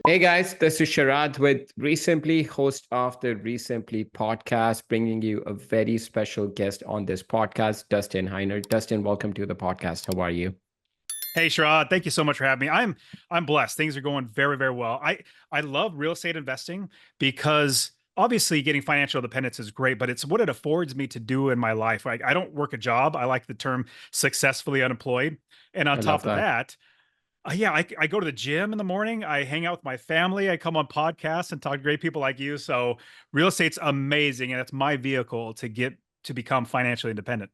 Hey guys, this is Sharad with REsimpli, host of the REsimpli podcast, bringing you a very special guest on this podcast, Dustin Heiner. Dustin, welcome to the podcast. How are you? Hey Sharad, thank you so much for having me. I'm blessed. Things are going very, very well. I love real estate investing because obviously getting financial independence is great, but it's what it affords me to do in my life. Like I don't work a job. I like the term successfully unemployed. And on I love top of that. that, I go to the gym in the morning. I hang out with my family. I come on podcasts and talk to great people like you. So real estate's amazing, and it's my vehicle to get to become financially independent.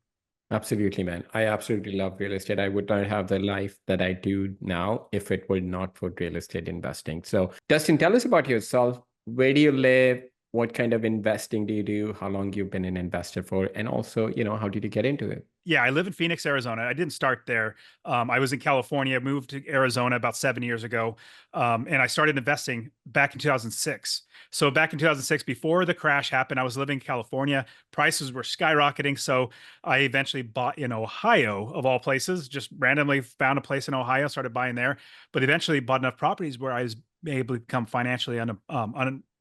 Absolutely, man. I absolutely love real estate. I would not have the life that I do now if it were not for real estate investing. So, Dustin, tell us about yourself. Where do you live? What kind of investing do you do? How long you've been an investor for? And also, how did you get into it? Yeah, I live in Phoenix, Arizona. I didn't start there. I was in California, moved to Arizona about 7 years ago, and I started investing back in 2006. So back in 2006, before the crash happened, I was living in California. Prices were skyrocketing, so I eventually bought in Ohio, of all places. Just randomly found a place in Ohio, started buying there, but eventually bought enough properties where I was able to become financially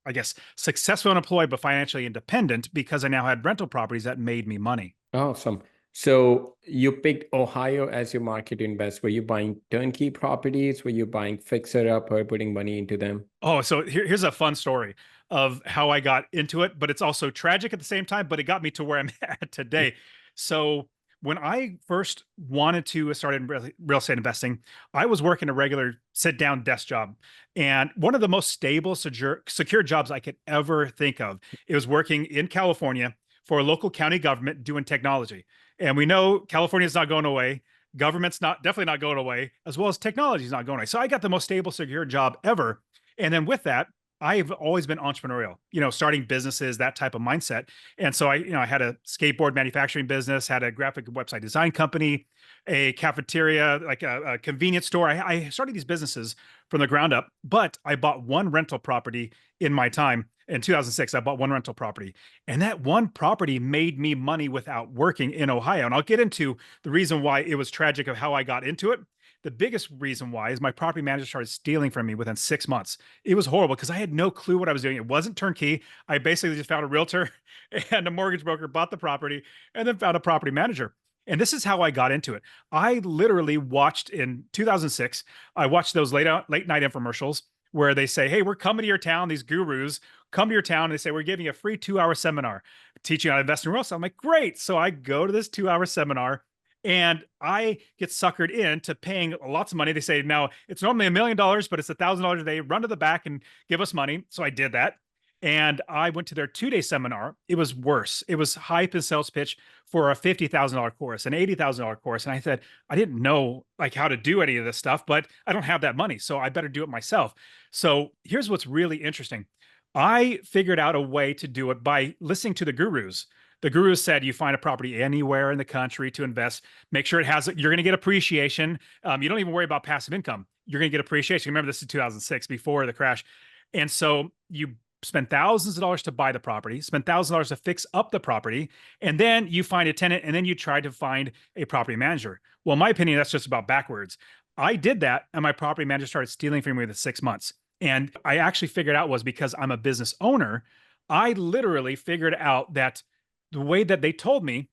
I guess successful unemployed, but financially independent because I now had rental properties that made me money. Awesome. So you picked Ohio as your market to invest. Were you buying turnkey properties? Were you buying fixer up or putting money into them? Oh, so here's a fun story of how I got into it, but it's also tragic at the same time, but it got me to where I'm at today. So when I first wanted to start in real estate investing, I was working a regular sit down desk job. And one of the most stable, secure jobs I could ever think of. It was working in California for a local county government doing technology. And we know California's not going away. Government's not definitely not going away, as well as technology is not going away. So I got the most stable, secure job ever. And then with that, I've always been entrepreneurial, starting businesses, that type of mindset. And so I had a skateboard manufacturing business, had a graphic website design company, a cafeteria, like a convenience store. I started these businesses from the ground up, but I bought one rental property in my time. In 2006, I bought one rental property, and that one property made me money without working in Ohio. And I'll get into the reason why it was tragic of how I got into it. The biggest reason why is my property manager started stealing from me within 6 months. It was horrible because I had no clue what I was doing. It wasn't turnkey. I basically just found a realtor and a mortgage broker, bought the property, and then found a property manager. And this is how I got into it. I literally watched in 2006, I watched those late night infomercials where they say, "Hey, we're coming to your town, these gurus come to your town," and they say, "We're giving you a free 2 hour seminar teaching how to invest in real estate." I'm like, great. So I go to this 2 hour seminar and I get suckered into paying lots of money. They say, now it's normally $1 million, but it's $1,000 a day. Run to the back and give us money. So I did that. And I went to their 2 day seminar. It was worse. It was hype and sales pitch for a $50,000 course, an $80,000 course. And I said, I didn't know like how to do any of this stuff, but I don't have that money. So I better do it myself. So here's what's really interesting. I figured out a way to do it by listening to the gurus. The gurus said you find a property anywhere in the country to invest. Make sure you're going to get appreciation. You don't even worry about passive income. You're going to get appreciation. Remember, this is 2006, before the crash. And so you spend thousands of dollars to buy the property, spend thousands of dollars to fix up the property, and then you find a tenant, and then you try to find a property manager. Well, in my opinion, that's just about backwards. I did that, and my property manager started stealing from me within 6 months. And I actually figured out was because I'm a business owner, I literally figured out that the way that they told me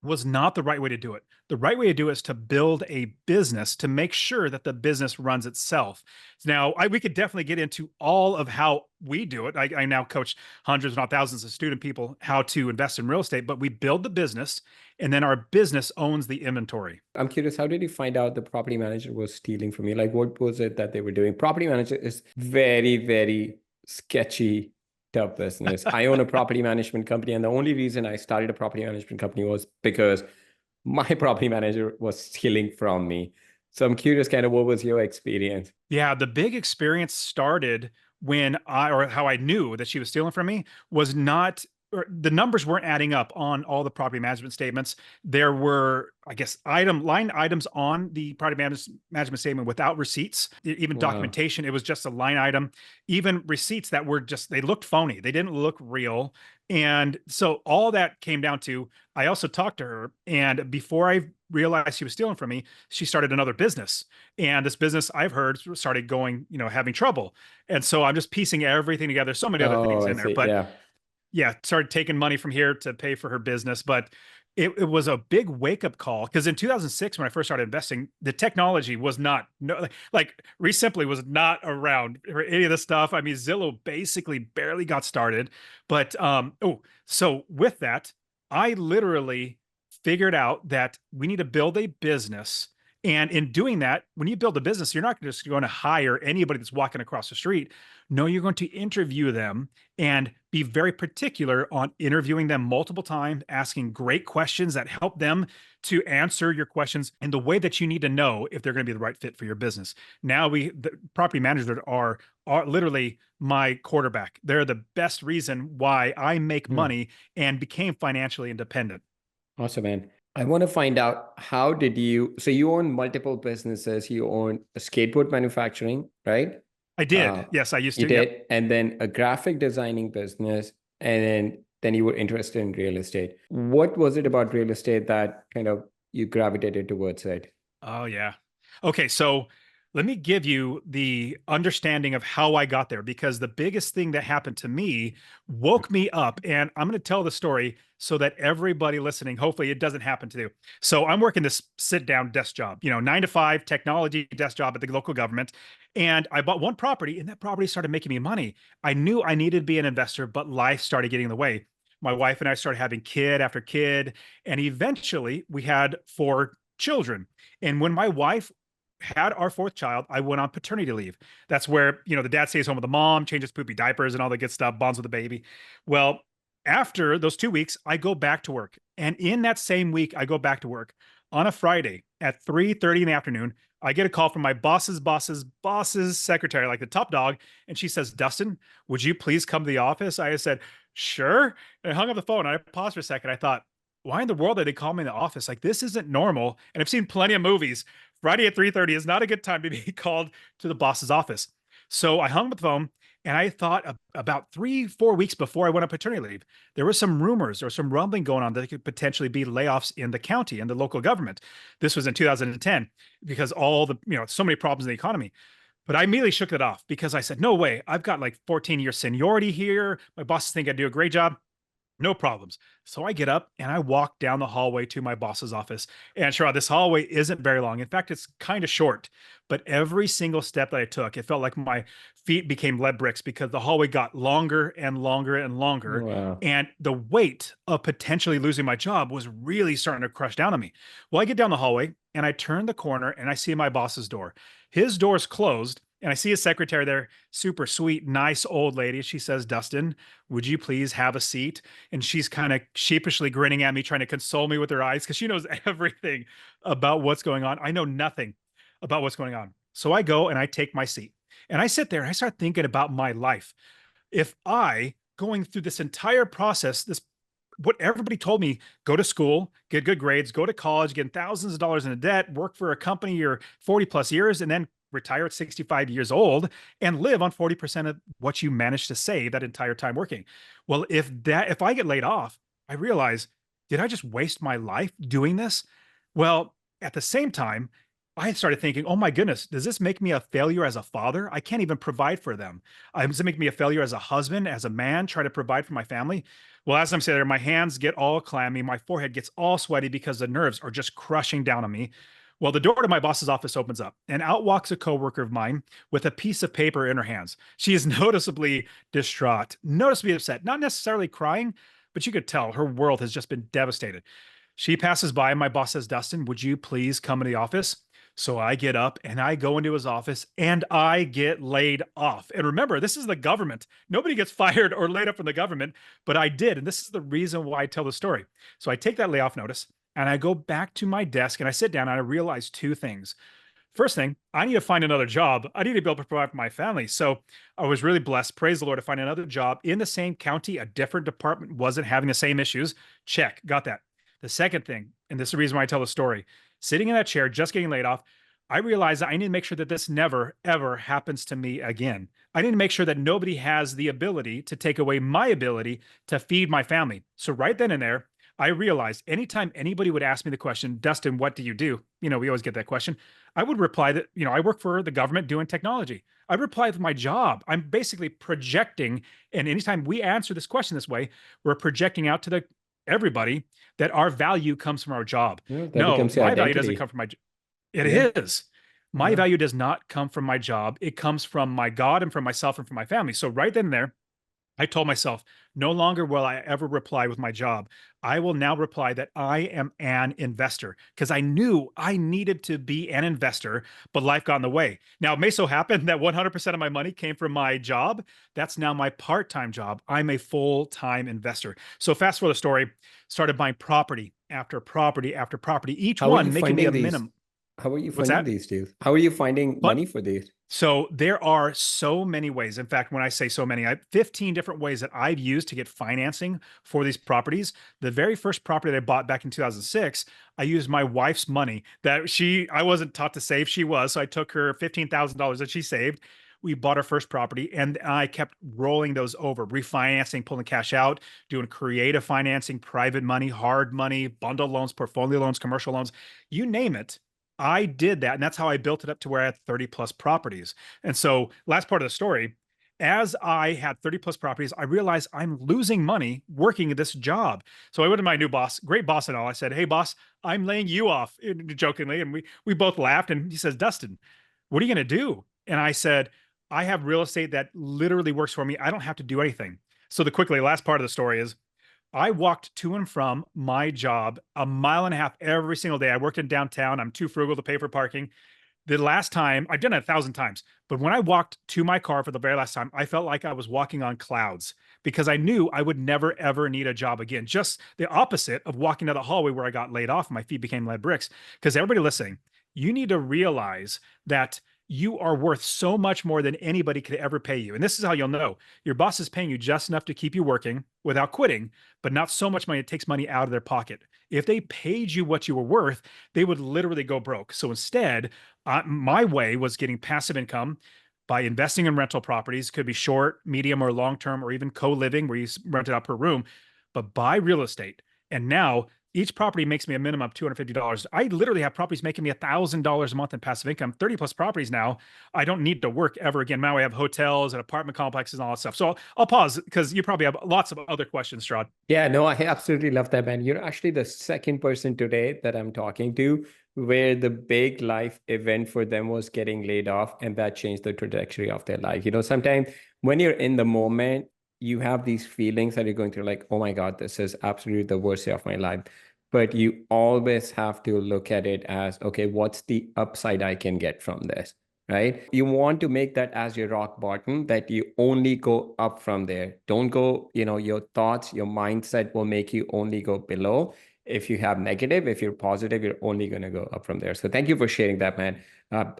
was not the right way to do it. The right way to do it is to build a business to make sure that the business runs itself. Now, we could definitely get into all of how we do it. I now coach hundreds, if not thousands of student people how to invest in real estate, but we build the business and then our business owns the inventory. I'm curious, how did you find out the property manager was stealing from you? Like, what was it that they were doing? Property manager is very, very sketchy, tough business. I own a property management company, and the only reason I started a property management company was because my property manager was stealing from me. So I'm curious, kind of, what was your experience? Yeah, the big experience started when how I knew that she was stealing from me was not, or the numbers weren't adding up on all the property management statements. There were, I guess, line items on the property management statement without receipts, even Wow. documentation. It was just a line item, even receipts that were just, they looked phony. They didn't look real. And so all that came down to, I also talked to her, and before I realized she was stealing from me, she started another business. And this business, I've heard, started going, having trouble. And so I'm just piecing everything together, so many other Oh, things I in there. see. But Yeah. yeah, started taking money from here to pay for her business. But it was a big wake up call, because in 2006, when I first started investing, the technology was not, no, like REsimpli was not around for any of this stuff. I mean, Zillow basically barely got started. But so with that, I literally figured out that we need to build a business. And in doing that, when you build a business, you're not just going to hire anybody that's walking across the street. No, you're going to interview them and be very particular on interviewing them multiple times, asking great questions that help them to answer your questions in the way that you need to know if they're going to be the right fit for your business. Now the property managers are literally my quarterback. They're the best reason why I make Hmm. money and became financially independent. Awesome, man. I want to find out, how did you, so you own multiple businesses, you own a skateboard manufacturing, right? I Uh, did. Yes, I used you to. Yep. did, and then a graphic designing business, and then you were interested in real estate. What was it about real estate that kind of you gravitated towards it? Oh, yeah. Okay, so let me give you the understanding of how I got there, because the biggest thing that happened to me woke me up. And I'm going to tell the story so that everybody listening, hopefully it doesn't happen to you. So I'm working this sit down desk job, 9 to 5 technology desk job at the local government. And I bought one property, and that property started making me money. I knew I needed to be an investor, but life started getting in the way. My wife and I started having kid after kid, and eventually we had 4 children. And when my wife had our 4th child, I went on paternity leave. That's where, the dad stays home with the mom, changes poopy diapers and all the good stuff, bonds with the baby. Well, after those 2 weeks, I go back to work. And in that same week, I go back to work on a Friday at 3:30 in the afternoon. I get a call from my boss's secretary, like the top dog. And she says, Dustin, would you please come to the office? I said, sure. And I hung up the phone. I paused for a second. I thought, why in the world did they call me in the office? Like, this isn't normal. And I've seen plenty of movies. Friday at 3:30 is not a good time to be called to the boss's office. So I hung up the phone, and I thought about 3, 4 weeks before I went on paternity leave, there was some rumors or some rumbling going on that there could potentially be layoffs in the county and the local government. This was in 2010, because all the, so many problems in the economy. But I immediately shook it off, because I said, no way. I've got like 14 years seniority here. My bosses think I do a great job. No problems. So I get up and I walk down the hallway to my boss's office. And Sharad, this hallway isn't very long. In fact, it's kind of short. But every single step that I took, it felt like my feet became lead bricks, because the hallway got longer and longer and longer. Wow. And the weight of potentially losing my job was really starting to crush down on me. Well, I get down the hallway and I turn the corner and I see my boss's door. His door's closed. And I see his secretary there, super sweet, nice old lady. She says, Dustin, would you please have a seat? And she's kind of sheepishly grinning at me, trying to console me with her eyes, because she knows everything about what's going on. I know nothing about what's going on. So I go and I take my seat, and I sit there and I start thinking about my life. If I, going through this entire process, what everybody told me, go to school, get good grades, go to college, get thousands of dollars in debt, work for a company your 40 plus years, and then retire at 65 years old and live on 40% of what you managed to save that entire time working. Well, if I get laid off, I realize, did I just waste my life doing this? Well, at the same time, I started thinking, oh my goodness, does this make me a failure as a father? I can't even provide for them. Does it make me a failure as a husband, as a man, try to provide for my family? Well, as I'm sitting there, my hands get all clammy, my forehead gets all sweaty, because the nerves are just crushing down on me. Well, the door to my boss's office opens up, and out walks a coworker of mine with a piece of paper in her hands. She is noticeably distraught, noticeably upset, not necessarily crying, but you could tell her world has just been devastated. She passes by, and my boss says, Dustin, would you please come into the office? So I get up and I go into his office and I get laid off. And remember, this is the government. Nobody gets fired or laid up from the government, but I did. And this is the reason why I tell the story. So I take that layoff notice and I go back to my desk and I sit down and I realize 2 things. First thing, I need to find another job. I need to be able to provide for my family. So I was really blessed, praise the Lord, to find another job in the same county. A different department wasn't having the same issues. Check, got that. The second thing, and this is the reason why I tell the story, sitting in that chair, just getting laid off, I realized that I need to make sure that this never, ever happens to me again. I need to make sure that nobody has the ability to take away my ability to feed my family. So right then and there, I realized anytime anybody would ask me the question, Dustin, what do you do? You know, we always get that question. I would reply that, you know, I work for the government doing technology. I'd reply with my job. I'm basically projecting. And anytime we answer this question this way, we're projecting out to the everybody that our value comes from our job. Yeah, that No, becomes your my value doesn't come identity. from my it Yeah. is. My Yeah. value does not come from my job. It comes from my God and from myself and from my family. So right then and there, I told myself, no longer will I ever reply with my job. I will now reply that I am an investor because I knew I needed to be an investor, but life got in the way. Now, it may so happen that 100% of my money came from my job. That's now my part-time job. I'm a full-time investor. So fast forward the story, started buying property after property after property, each How are you one making me funding a these? minimum. How are you What's funding that? these deals? How are you finding But money for these? so there are so many ways. In fact, when I say so many, I have 15 different ways that I've used to get financing for these properties. The very first property that I bought back in 2006, I used my wife's money that I wasn't taught to save. She was. So I took her $15,000 that she saved. We bought our first property and I kept rolling those over, refinancing, pulling cash out, doing creative financing, private money, hard money, bundle loans, portfolio loans, commercial loans, you name it. I did that, and that's how I built it up to where I had 30 plus properties. And so, last part of the story, as I had 30 plus properties, I realized I'm losing money working at this job. So I went to my new boss, great boss and all. I said, "Hey, boss, I'm laying you off," jokingly, and we both laughed. And he says, "Dustin, what are you going to do?" And I said, "I have real estate that literally works for me. I don't have to do anything." So the quickly last part of the story is I walked to and from my job a mile and a half every single day. I worked in downtown. I'm too frugal to pay for parking. The last time, I've done it 1,000 times, but when I walked to my car for the very last time, I felt like I was walking on clouds because I knew I would never, ever need a job again. Just the opposite of walking down the hallway where I got laid off, my feet became lead bricks. Because everybody listening, you need to realize that you are worth so much more than anybody could ever pay you. And this is how you'll know your boss is paying you just enough to keep you working without quitting, but not so much money it takes money out of their pocket. If they paid you what you were worth, they would literally go broke. So instead, my way was getting passive income by investing in rental properties, could be short, medium, or long term, or even co living where you rent it out per room, but buy real estate. And now each property makes me a minimum of $250. I literally have properties making me $1,000 a month in passive income, 30 plus properties now. I don't need to work ever again. Now I have hotels and apartment complexes and all that stuff. So I'll pause because you probably have lots of other questions, Sharad. Yeah, no, I absolutely love that, man. You're actually the second person today that I'm talking to where the big life event for them was getting laid off, and that changed the trajectory of their life. Sometimes when you're in the moment, you have these feelings that you're going through, like, oh my God, this is absolutely the worst day of my life. But you always have to look at it as, okay, what's the upside I can get from this? Right? You want to make that as your rock bottom, that you only go up from there. Don't go, your thoughts, your mindset will make you only go below. If you have negative, if you're positive, you're only going to go up from there. So thank you for sharing that, man.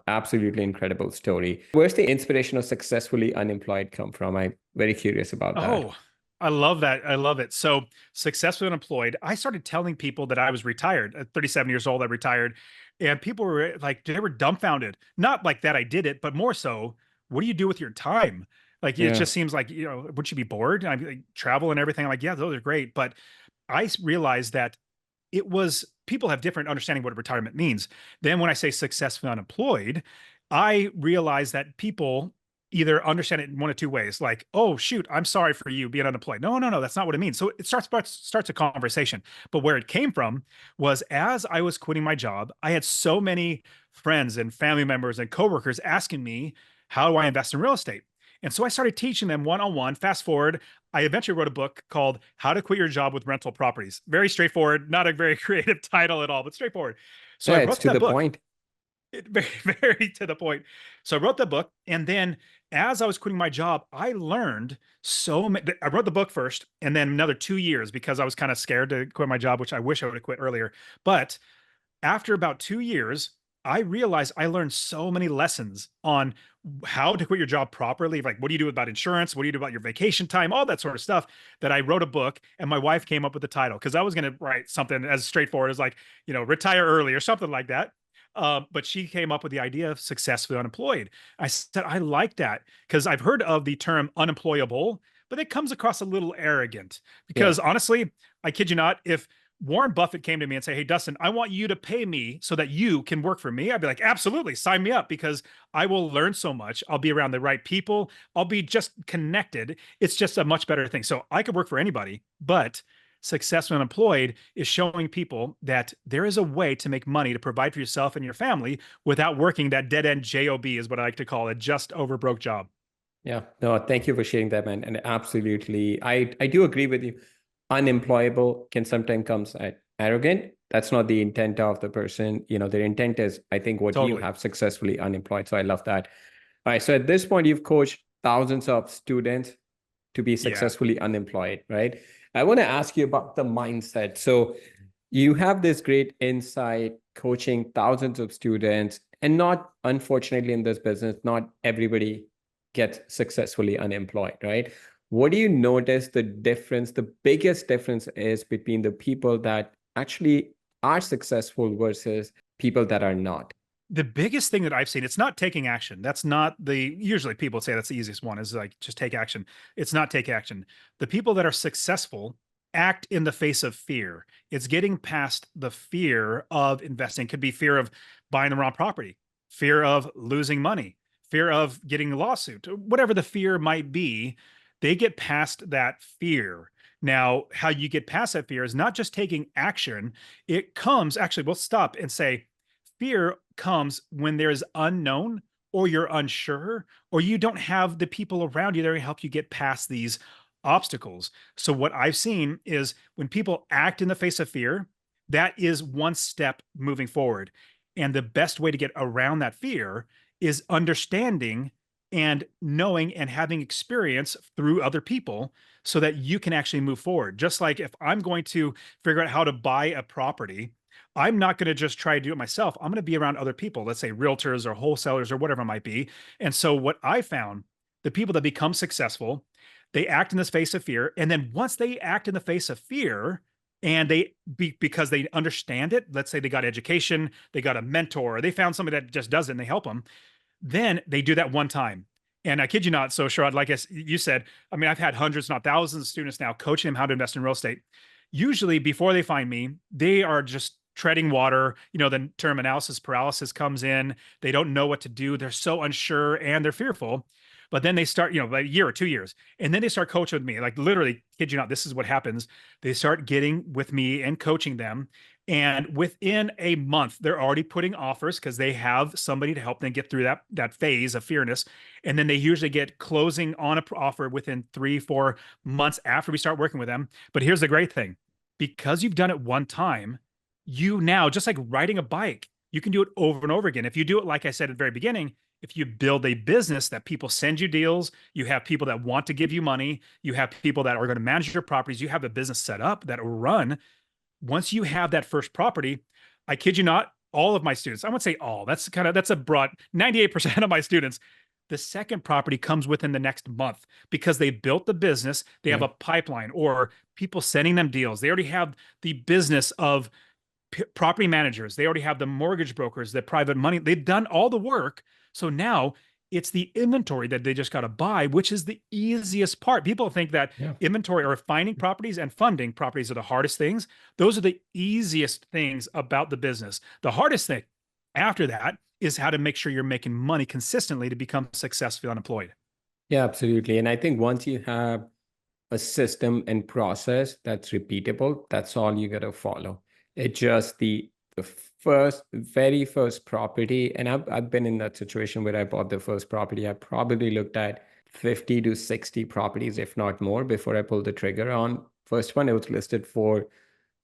Absolutely incredible story. Where's the inspiration of successfully unemployed come from? I'm very curious about that. Oh, I love that. I love it. So, successfully unemployed, I started telling people that I was retired. At 37 years old, I retired. And people were like, they were dumbfounded. Not like that I did it, but more so, what do you do with your time? Like, it Yeah. just seems like, would you be bored? I mean, like, travel and everything. I'm like, yeah, those are great. But realized that it was people have different understanding what retirement means. Then when I say successfully unemployed, I realize that people either understand it in one of two ways, like, oh shoot, I'm sorry for you being unemployed. No, no, no, that's not what it means. So it starts a conversation. But where it came from was as I was quitting my job, I had so many friends and family members and coworkers asking me, how do I invest in real estate? And so I started teaching them one on one. Fast forward, I eventually wrote a book called How to Quit Your Job with Rental Properties. Very straightforward, not a very creative title at all, but straightforward. So I Yeah, it's wrote to that the book. point. Very, very to the point. So I wrote the book, and then as I was quitting my job, I learned so many. I wrote the book first, and then another 2 years because I was kind of scared to quit my job, which I wish I would have quit earlier. But after about 2 years, I realized I learned so many lessons on how to quit your job properly. Like, what do you do about insurance? What do you do about your vacation time? All that sort of stuff. That I wrote a book, and my wife came up with the title because I was going to write something as straightforward as like, retire early or something like that. But she came up with the idea of successfully unemployed. I said, I like that because I've heard of the term unemployable, but it comes across a little arrogant Yeah. because honestly, I kid you not, if Warren Buffett came to me and say, "Hey, Dustin, I want you to pay me so that you can work for me," I'd be like, absolutely, sign me up because I will learn so much. I'll be around the right people. I'll be just connected. It's just a much better thing. So I could work for anybody, but successful unemployed is showing people that there is a way to make money to provide for yourself and your family without working that dead end job, is what I like to call it, just over broke job. Yeah. No, thank you for sharing that, man. And absolutely, I do agree with you. Unemployable can sometimes comes at arrogant. That's not the intent of the person. Their intent is, I think, what you Totally. have successfully unemployed. So I love that. All right. So at this point, you've coached thousands of students to be Yeah. successfully unemployed, right? I want to ask you about the mindset. So you have this great insight coaching thousands of students, and not, unfortunately, in this business, not everybody gets successfully unemployed, right? What do you notice the difference, the biggest difference is between the people that actually are successful versus people that are not? The biggest thing that I've seen, it's not taking action. That's not the, usually people say that's the easiest one is like, just take action. It's not take action. The people that are successful act in the face of fear. It's getting past the fear of investing. Could be fear of buying the wrong property, fear of losing money, fear of getting a lawsuit, whatever the fear might be. They get past that fear. Now, how you get past that fear is not just taking action. It comes, actually, we'll stop and say, fear comes when there is unknown, or you're unsure, or you don't have the people around you that are going to help you get past these obstacles. So what I've seen is when people act in the face of fear, that is one step moving forward. And the best way to get around that fear is understanding and knowing and having experience through other people so that you can actually move forward. Just like if I'm going to figure out how to buy a property, I'm not going to just try to do it myself. I'm going to be around other people, let's say realtors or wholesalers or whatever it might be. And so what I found, the people that become successful, they act in the face of fear. And then once they act in the face of fear, and because they understand it, let's say they got education, they got a mentor, or they found somebody that just does it and they help them, then they do that one time. And I kid you not, so Sharad, like you said, I mean, I've had hundreds, not thousands of students now coaching them how to invest in real estate. Usually before they find me, they are just treading water. The term analysis paralysis comes in. They don't know what to do. They're so unsure and they're fearful. But then they start, like a year or 2 years, and then they start coaching with me. Like literally, kid you not, this is what happens. They start getting with me and coaching them. And within a month, they're already putting offers because they have somebody to help them get through that phase of fearness. And then they usually get closing on an offer within 3-4 months after we start working with them. But here's the great thing. Because you've done it one time, you now, just like riding a bike, you can do it over and over again. If you do it, like I said at the very beginning, if you build a business that people send you deals, you have people that want to give you money, you have people that are going to manage your properties, you have a business set up that will run. Once you have that first property, I kid you not, all of my students, I won't say all, that's a broad, 98% of my students, the second property comes within the next month because they built the business, they have Yeah. a pipeline, or people sending them deals. They already have the business of property managers. They already have the mortgage brokers, the private money. They've done all the work. So now it's the inventory that they just got to buy, which is the easiest part. People think that Yeah. inventory or finding properties and funding properties are the hardest things. Those are the easiest things about the business. The hardest thing after that is how to make sure you're making money consistently to become successfully unemployed. Yeah, absolutely. And I think once you have a system and process that's repeatable, that's all you got to follow. It just the very first property, and I've been in that situation where I bought the first property. I probably looked at 50 to 60 properties, if not more, before I pulled the trigger on first one. It was listed for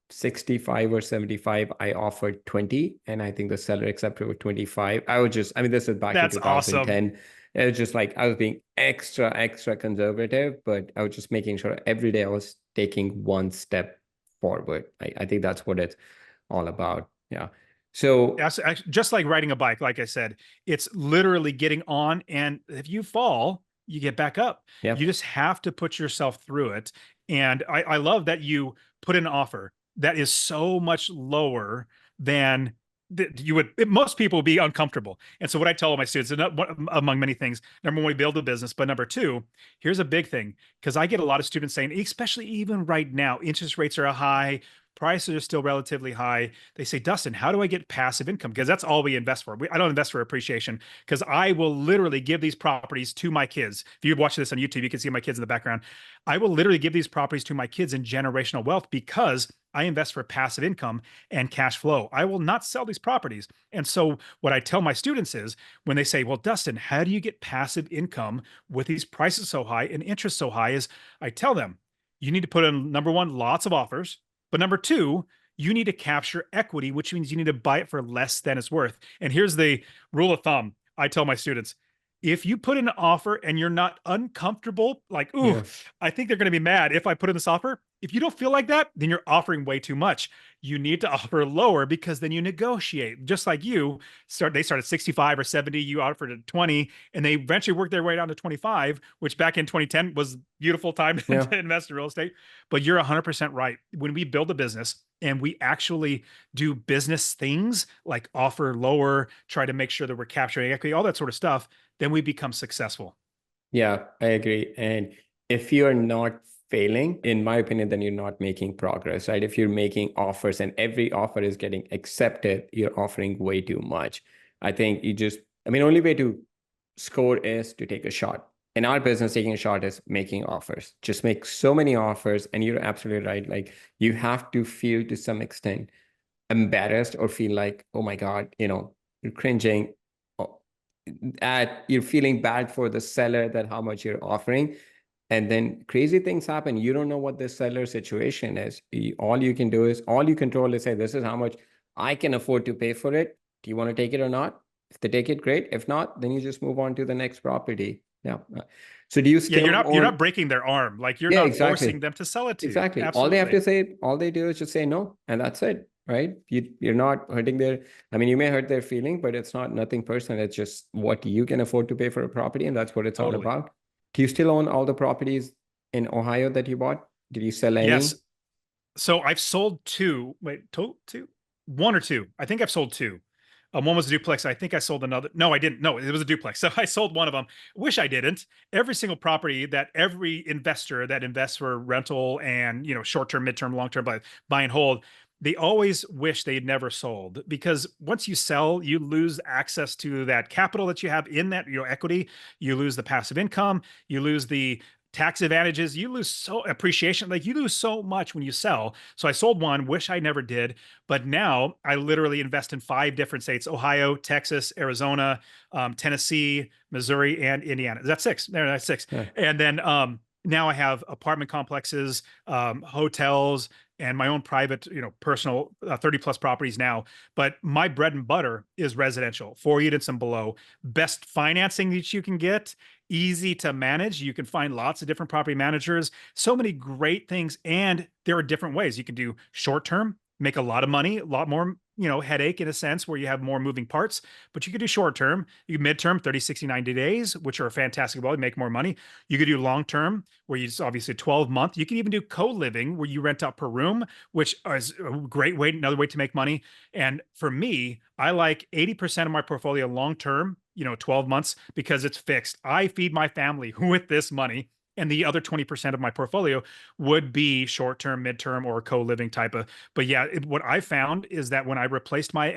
65 or 75. I offered 20, and I think the seller accepted with 25. I mean, this is back in That's awesome. 2010. It was just like I was being extra conservative, but I was just making sure every day I was taking one step forward. I think that's what it's all about. Yeah. So, That's just like riding a bike. Like I said, it's literally getting on. And if you fall, you get back up. yeah. You just have to put yourself through it. And I love that you put an offer that is so much lower than most people would be uncomfortable. And so what I tell all my students, and among many things, number one, we build a business, but number two, here's a big thing, because I get a lot of students saying, especially even right now, interest rates are high, prices are still relatively high. They say, Dustin, how do I get passive income? Because that's all we invest for. I don't invest for appreciation, because I will literally give these properties to my kids. If you watch this on YouTube, you can see my kids in the background. I will literally give these properties to my kids in generational wealth, because I invest for passive income and cash flow. I will not sell these properties. And so what I tell my students is, when they say, well, Dustin, how do you get passive income with these prices so high and interest so high, is I tell them, you need to put in, number one, lots of offers. But number two, you need to capture equity, which means you need to buy it for less than it's worth. And here's the rule of thumb I tell my students. If you put in an offer and you're not uncomfortable, like, ooh, Yeah. I think they're going to be mad if I put in this offer. If you don't feel like that, then you're offering way too much. You need to offer lower, because then you negotiate. Just like they start at 65 or 70, you offered at 20, and they eventually work their way down to 25, which back in 2010 was a beautiful time Yeah. to invest in real estate. But you're 100% right. When we build a business and we actually do business things like offer lower, try to make sure that we're capturing equity, all that sort of stuff, then we become successful. Yeah, I agree. And if you're not failing, in my opinion, then you're not making progress, right? If you're making offers and every offer is getting accepted, you're offering way too much. I think only way to score is to take a shot. In our business, taking a shot is making offers. Just make so many offers. And you're absolutely right. Like, you have to feel to some extent embarrassed or feel like, oh my God, you're cringing, you're feeling bad for the seller, that how much you're offering. And then crazy things happen. You don't know what the seller situation is. All you control is say, this is how much I can afford to pay for it. Do you want to take it or not? If they take it, great. If not, then you just move on to the next property. Yeah. So do you Yeah, still you're not breaking their arm. Like, you're Yeah, not exactly. forcing them to sell it to you. Exactly. Absolutely. All they do is just say no, and that's it, right? You're not hurting you may hurt their feeling, but it's nothing personal. It's just what you can afford to pay for a property, and that's what it's all Totally. about. Do you still own all the properties in Ohio that you bought? Did you sell Yes. any? So I've sold two. Wait, two? One or two. I think I've sold two. One was a duplex. I think I sold another. No, I didn't. No, it was a duplex. So I sold one of them. Wish I didn't. Every single property that every investor that invests for rental and, short-term, mid-term, long-term, buy and hold, they always wish they'd never sold, because once you sell, you lose access to that capital that you have in that, equity. You lose the passive income. You lose the tax advantages, you lose so appreciation, like you lose so much when you sell. So I sold one, wish I never did, but now I literally invest in 5 different states: Ohio, Texas, Arizona, Tennessee, Missouri, and Indiana. That's 6. There, that's 6. Yeah. And then now I have apartment complexes, hotels, and my own private, personal 30 plus properties now. But my bread and butter is residential, 4 units and below. Best financing that you can get, easy to manage. You can find lots of different property managers, so many great things. And there are different ways. You can do short term, make a lot of money, a lot more, headache in a sense, where you have more moving parts. But you could do short term, you midterm, 30, 60, 90 days, which are fantastic. Well, you make more money. You could do long term, where you just obviously 12-month. You can even do co-living, where you rent out per room, which is a great way, another way to make money. And for me, I like 80% of my portfolio long term, 12 months, because it's fixed. I feed my family with this money. And the other 20% of my portfolio would be short-term, midterm, or co-living type of. But yeah, what I found is that when I replaced my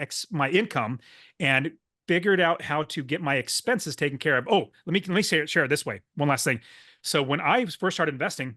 income and figured out how to get my expenses taken care of. Oh, let me share it this way. One last thing. So when I first started investing,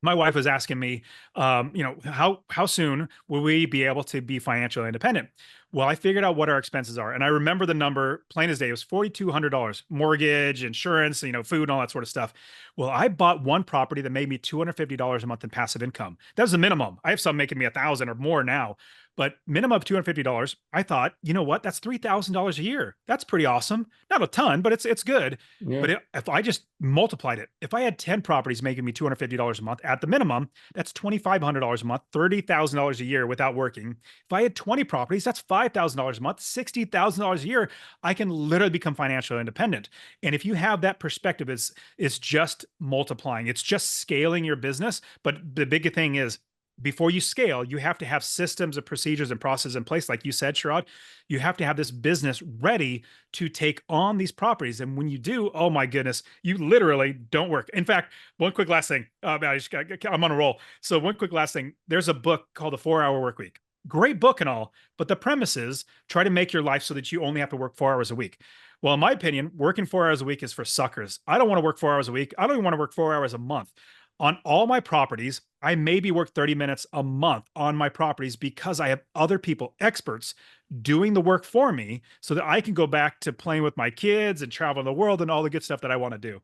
my wife was asking me, how soon will we be able to be financially independent? Well, I figured out what our expenses are, and I remember the number plain as day. It was $4,200, mortgage, insurance, food, and all that sort of stuff. Well, I bought one property that made me $250 a month in passive income. That was the minimum. I have some making me $1,000 or more now, but minimum of $250. I thought, you know what? That's $3,000 a year. That's pretty awesome. Not a ton, but it's good. Yeah. But if I just multiplied it, if I had 10 properties making me $250 a month at the minimum, that's $2,500 a month, $30,000 a year without working. If I had 20 properties, that's $5,000 a month, $60,000 a year. I can literally become financially independent. And if you have that perspective, it's just multiplying. It's just scaling your business. But the big thing is, before you scale, you have to have systems and procedures and processes in place. Like you said, Sharad, you have to have this business ready to take on these properties. And when you do, oh my goodness, you literally don't work. In fact, one quick last thing, I'm on a roll. So one quick last thing, there's a book called The 4 Hour Work Week. Great book and all, but the premise is try to make your life so that you only have to work 4 hours a week. Well, in my opinion, working 4 hours a week is for suckers. I don't want to work 4 hours a week. I don't even want to work 4 hours a month. On all my properties, I maybe work 30 minutes a month on my properties because I have other people, experts, doing the work for me so that I can go back to playing with my kids and travel the world and all the good stuff that I want to do.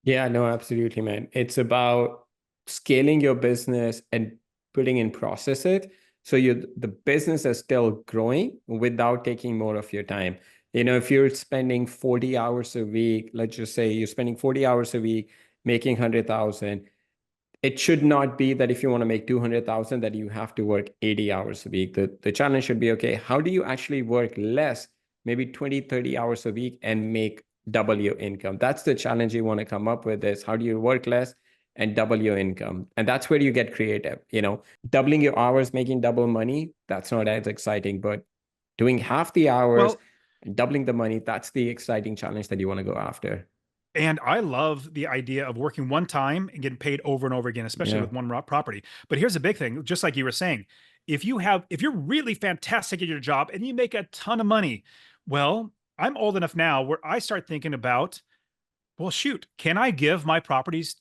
Yeah, no, absolutely, man. It's about scaling your business and putting in processes so the business is still growing without taking more of your time. If you're spending 40 hours a week, let's just say you're spending 40 hours a week making 100,000, it should not be that if you want to make 200,000 that you have to work 80 hours a week. The challenge should be, okay, how do you actually work less, maybe 20, 30 hours a week and make double your income? That's the challenge you want to come up with, is how do you work less and double your income? And that's where you get creative. Doubling your hours, making double money, that's not as exciting, but doing half the hours Well, and doubling the money, that's the exciting challenge that you want to go after. and I love the idea of working one time and getting paid over and over again, especially Yeah. with one property. But here's the big thing, just like you were saying, if you're really fantastic at your job and you make a ton of money, well, I'm old enough now where I start thinking about, well, shoot, can I give my properties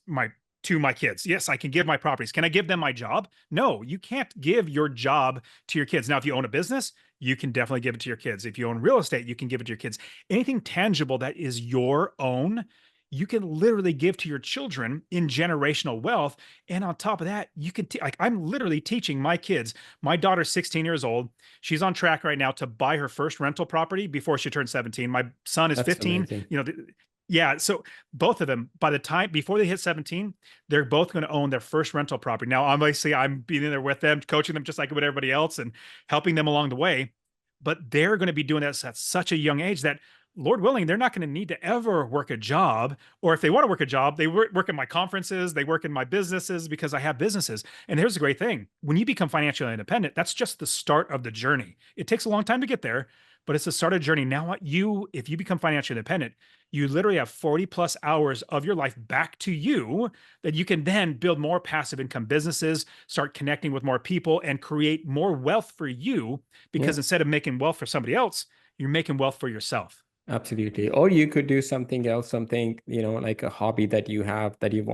to my kids? Yes, I can give my properties. Can I give them my job? No, you can't give your job to your kids. Now, if you own a business, you can definitely give it to your kids. If you own real estate, you can give it to your kids. Anything tangible that is your own, you can literally give to your children in generational wealth. And on top of that, you can like I'm literally teaching my kids. My daughter's 16 years old. She's on track right now to buy her first rental property before she turns 17. My son is That's 15. amazing. Yeah, so both of them, by the time before they hit 17, they're both going to own their first rental property. Now, obviously, I'm being there with them, coaching them just like with everybody else and helping them along the way. But they're going to be doing that at such a young age that, Lord willing, they're not going to need to ever work a job. Or if they want to work a job, they work in my conferences, they work in my businesses because I have businesses. And here's the great thing. When you become financially independent, that's just the start of the journey. It takes a long time to get there, but it's the start of the journey. Now, if you become financially independent, you literally have 40 plus hours of your life back to you that you can then build more passive income businesses, start connecting with more people, and create more wealth for you. Because Yeah. instead of making wealth for somebody else, you're making wealth for yourself. Absolutely. Or you could do something else, something, like a hobby that you have that you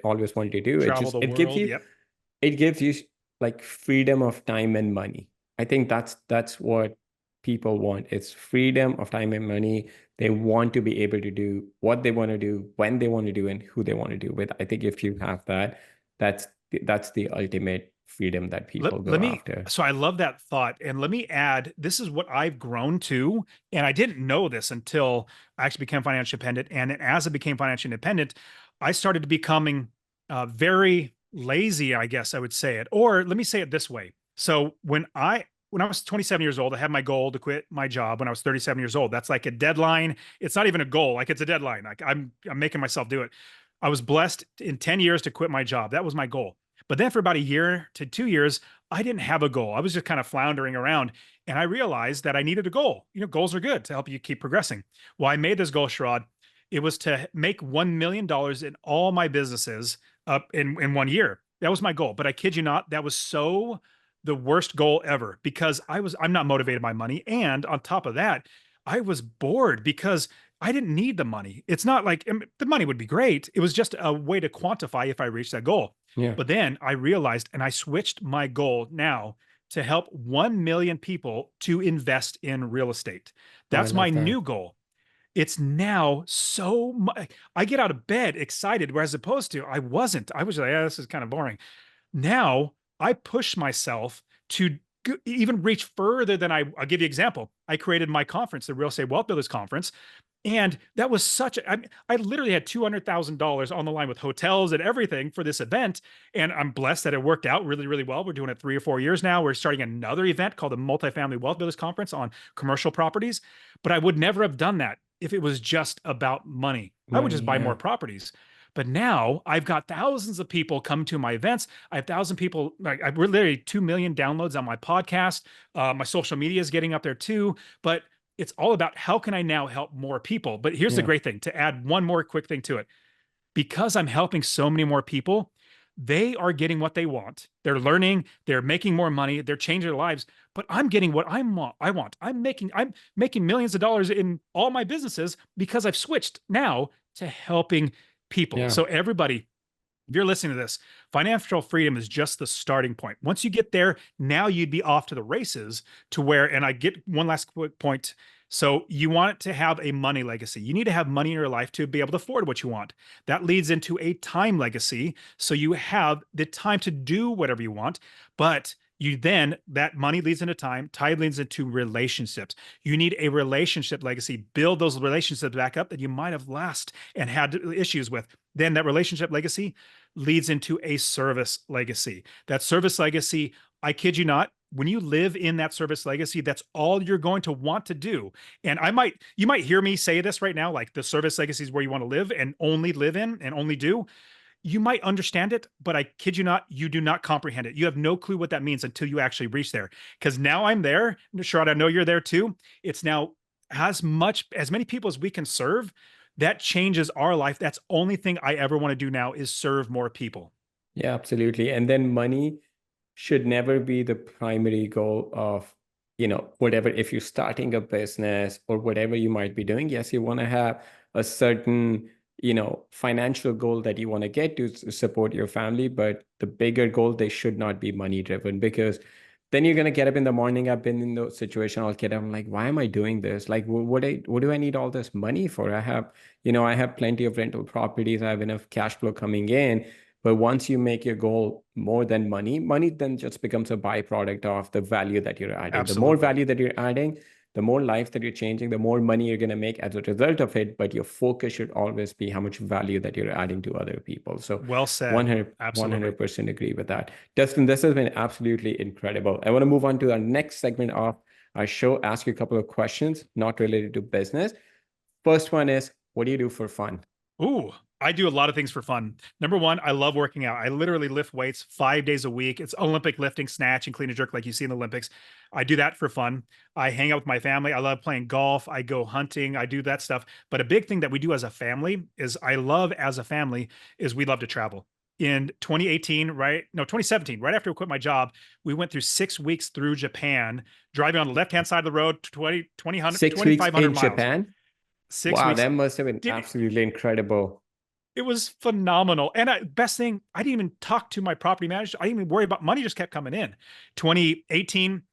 always wanted to do. Travel the It gives world. you, Yep. like freedom of time and money. I think that's what people want. It's freedom of time and money. They want to be able to do what they want to do, when they want to do, and who they want to do with. I think if you have that, that's the ultimate freedom that people go Let me, after. so I love that thought. And let me add, this is what I've grown to. And I didn't know this until I actually became financially independent. And as I became financially independent, I started to becoming very lazy, I guess I would say it. Or let me say it this way. So when I was 27 years old, I had my goal to quit my job when I was 37 years old. That's like a deadline. It's not even a goal. Like it's a deadline. Like I'm making myself do it. I was blessed in 10 years to quit my job. That was my goal. But then for about a year to 2 years, I didn't have a goal. I was just kind of floundering around. And I realized that I needed a goal. Goals are good to help you keep progressing. Well, I made this goal, Sharad. It was to make $1 million in all my businesses up in 1 year. That was my goal. But I kid you not, that was so the worst goal ever because I'm not motivated by money. And on top of that, I was bored because I didn't need the money. It's not like the money would be great. It was just a way to quantify if I reached that goal. Yeah, But then I realized and I switched my goal now to help 1 million people to invest in real estate. I That's my love that. new goal. It's now so much. I get out of bed excited, whereas opposed to I wasn't. I was like, yeah, this is kind of boring. Now I push myself to even reach further than I'll give you an example. I created my conference, the Real Estate Wealth Builders Conference. And that was I literally had $200,000 on the line with hotels and everything for this event. And I'm blessed that it worked out really, really well. We're doing it 3 or 4 years now. We're starting another event called the Multifamily Wealth Builders Conference on commercial properties. But I would never have done that if it was just about money. I would just Money, buy more yeah. properties. But now I've got thousands of people come to my events. I have 1,000 people, like I've literally 2 million downloads on my podcast. My social media is getting up there too. But it's all about how can I now help more people? But here's the Yeah. great thing, to add one more quick thing to it. Because I'm helping so many more people, they are getting what they want. They're learning, they're making more money, they're changing their lives, but I'm getting what I want. I'm making millions of dollars in all my businesses because I've switched now to helping people. Yeah. So everybody, if you're listening to this, financial freedom is just the starting point. Once you get there, now you'd be off to the races to where, and I get one last quick point. So you want it to have a money legacy. You need to have money in your life to be able to afford what you want. That leads into a time legacy. So you have the time to do whatever you want, but you then, that money leads into time leads into relationships. You need a relationship legacy. Build those relationships back up that you might have lost and had issues with. Then that relationship legacy leads into a service legacy. That service legacy, I kid you not, when you live in that service legacy, that's all you're going to want to do. And you might hear me say this right now, like the service legacy is where you want to live and only live in and only do. You might understand it, but I kid you not, you do not comprehend it. You have no clue what that means until you actually reach there. Because now I'm there. Sharad, I know you're there too. It's now as many people as we can serve. That changes our life. That's the only thing I ever want to do now is serve more people. Yeah, absolutely. And then money should never be the primary goal of, whatever, if you're starting a business or whatever you might be doing. Yes, you want to have a certain, financial goal that you want to get to support your family, but the bigger goal, they should not be money driven, because then you're going to get up in the morning. I've been in the situation, I'll get up, I'm like, why am I doing this? Like, what do I need all this money for? I have plenty of rental properties. I have enough cash flow coming in. But once you make your goal more than money then just becomes a byproduct of the value that you're adding. The more Absolutely. value that you're adding, the more lives that you're changing, the more money you're going to make as a result of it. But your focus should always be how much value that you're adding to other people. So Well said. 100, Absolutely. 100% agree with that. Dustin, this has been absolutely incredible. I want to move on to our next segment of our show, ask you a couple of questions not related to business. First one is, what do you do for fun? Ooh, I do a lot of things for fun. Number one, I love working out. I literally lift weights 5 days a week. It's Olympic lifting, snatch, and clean and jerk like you see in the Olympics. I do that for fun. I hang out with my family. I love playing golf. I go hunting. I do that stuff. But a big thing that we do as a family is we love to travel. In 2017, right after I quit my job, we went through 6 weeks through Japan, driving on the left-hand side of the road, 6 weeks 2,500 in miles. Japan? Six Wow, weeks. that must have been absolutely incredible. It was phenomenal. And best thing, I didn't even talk to my property manager. I didn't even worry about money, just kept coming in. 2018,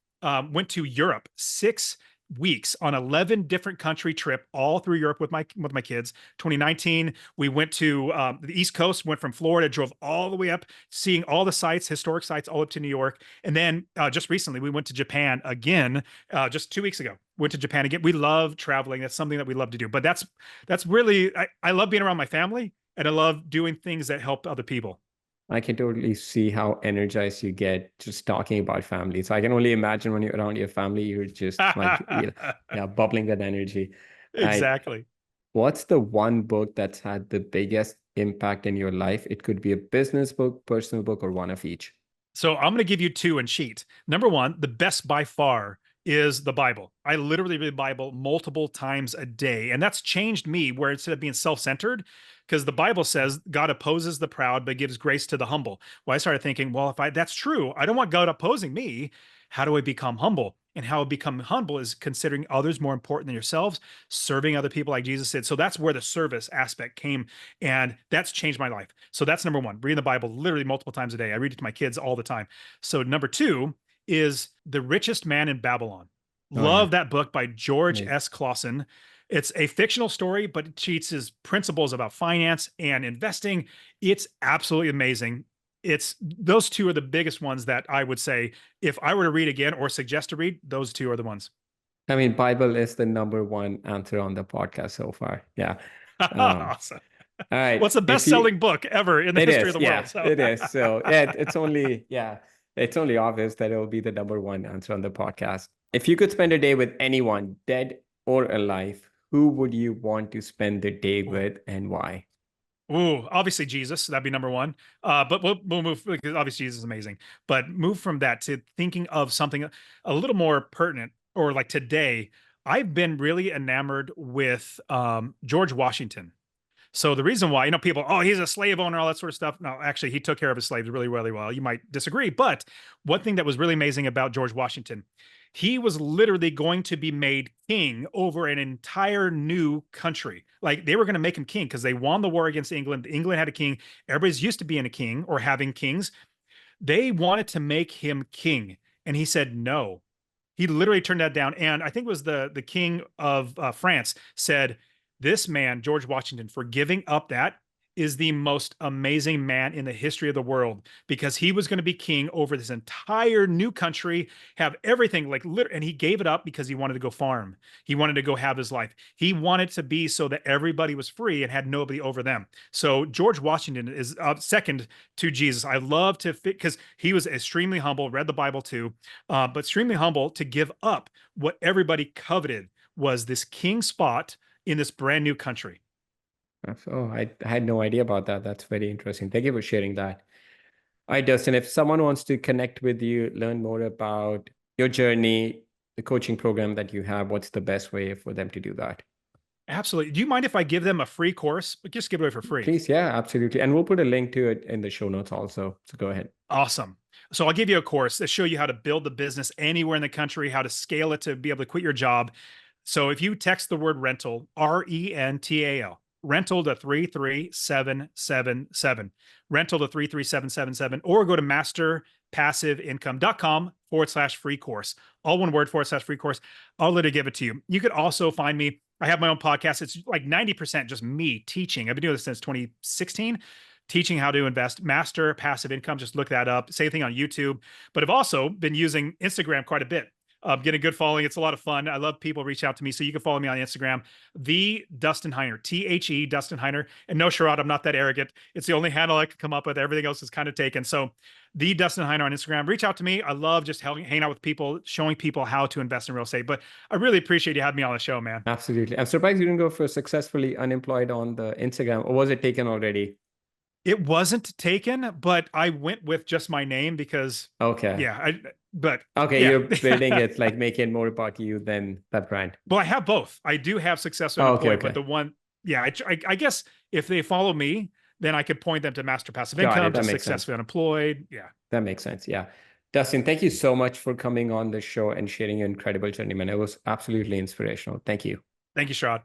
went to Europe, 6 weeks on 11 different country trip, all through Europe with my kids. 2019, we went to the East Coast, went from Florida, drove all the way up, seeing all the sites, historic sites, all up to New York. And then just recently, we went to Japan again, just 2 weeks ago. Went to Japan again. We love traveling. That's something that we love to do. But that's really, I love being around my family, and I love doing things that help other people. I can totally see how energized you get just talking about family. So I can only imagine when you're around your family, you're just like, yeah, bubbling with energy. I, Exactly. what's the one book that's had the biggest impact in your life? It could be a business book, personal book, or one of each. So I'm going to give you two and cheat. Number one, the best by far is the Bible. I literally read the Bible multiple times a day. And that's changed me, where instead of being self-centered, because the Bible says God opposes the proud, but gives grace to the humble. Well, I started thinking, well, if that's true, I don't want God opposing me. How do I become humble? And how I become humble is considering others more important than yourselves, serving other people like Jesus did. So that's where the service aspect came. And that's changed my life. So that's number one, reading the Bible literally multiple times a day. I read it to my kids all the time. So number two is The Richest Man in Babylon. Oh, yeah. Love that book by George Amazing. S. Clausen. It's a fictional story, but it teaches principles about finance and investing. It's absolutely amazing. Those two are the biggest ones that I would say, if I were to read again or suggest to read, those two are the ones. I mean, Bible is the number one answer on the podcast so far. Yeah. Awesome. All right. What's the best-selling book ever in the history of the Yeah, world? So. it is. So yeah, it's only obvious that it'll be the number one answer on the podcast. If you could spend a day with anyone, dead or alive, who would you want to spend the day with and why? Ooh, obviously Jesus, that'd be number one. But we'll move because obviously Jesus is amazing. But move from that to thinking of something a little more pertinent, or like today. I've been really enamored with George Washington. So the reason why, people, oh, he's a slave owner, all that sort of stuff. No, actually, he took care of his slaves really, really well. You might disagree, but one thing that was really amazing about George Washington, he was literally going to be made king over an entire new country. Like they were going to make him king because they won the war against England. England had a king. Everybody's used to being a king or having kings. They wanted to make him king, and he said no. He literally turned that down. And I think it was the king of France said, this man, George Washington, for giving up that is the most amazing man in the history of the world, because he was going to be king over this entire new country, have everything like and he gave it up because he wanted to go farm. He wanted to go have his life. He wanted to be so that everybody was free and had nobody over them. So George Washington is second to Jesus. I love to fit because he was extremely humble, read the Bible too, but extremely humble to give up what everybody coveted was this king spot in this brand new country. Oh, I had no idea about that. That's very interesting. Thank you for sharing that. All right, Dustin, if someone wants to connect with you, learn more about your journey, the coaching program that you have, what's the best way for them to do that? Absolutely. Do you mind if I give them a free course? Just give it away for free. Please, yeah, absolutely. And we'll put a link to it in the show notes also. So go ahead. Awesome. So I'll give you a course that show you how to build the business anywhere in the country, how to scale it to be able to quit your job. So if you text the word rental, RENTAL, rental to 33777, rental to 33777, or go to masterpassiveincome.com/free course. All one word, /free course. I'll literally give it to you. You could also find me. I have my own podcast. It's like 90% just me teaching. I've been doing this since 2016, teaching how to invest. Master Passive Income. Just look that up. Same thing on YouTube. But I've also been using Instagram quite a bit. Getting a good following. It's a lot of fun. I love people reach out to me. So you can follow me on Instagram, the Dustin Heiner, THE Dustin Heiner. And no, Sharad, I'm not that arrogant. It's the only handle I could come up with. Everything else is kind of taken. So the Dustin Heiner on Instagram. Reach out to me. I love just hanging out with people, showing people how to invest in real estate. But I really appreciate you having me on the show, man. Absolutely. I'm surprised you didn't go for successfully unemployed on the Instagram, or was it taken already? It wasn't taken, but I went with just my name because, okay. Yeah, but okay, yeah. You're building it, like making more about you than that brand. Well, I have both. I do have Successful Unemployed, okay. But the one, yeah, I guess if they follow me, then I could point them to Master Passive Got Income, it. That to makes Successfully sense. Unemployed. Yeah. That makes sense. Yeah. Dustin, thank you so much for coming on the show and sharing your incredible journey, man. It was absolutely inspirational. Thank you. Thank you, Sharad.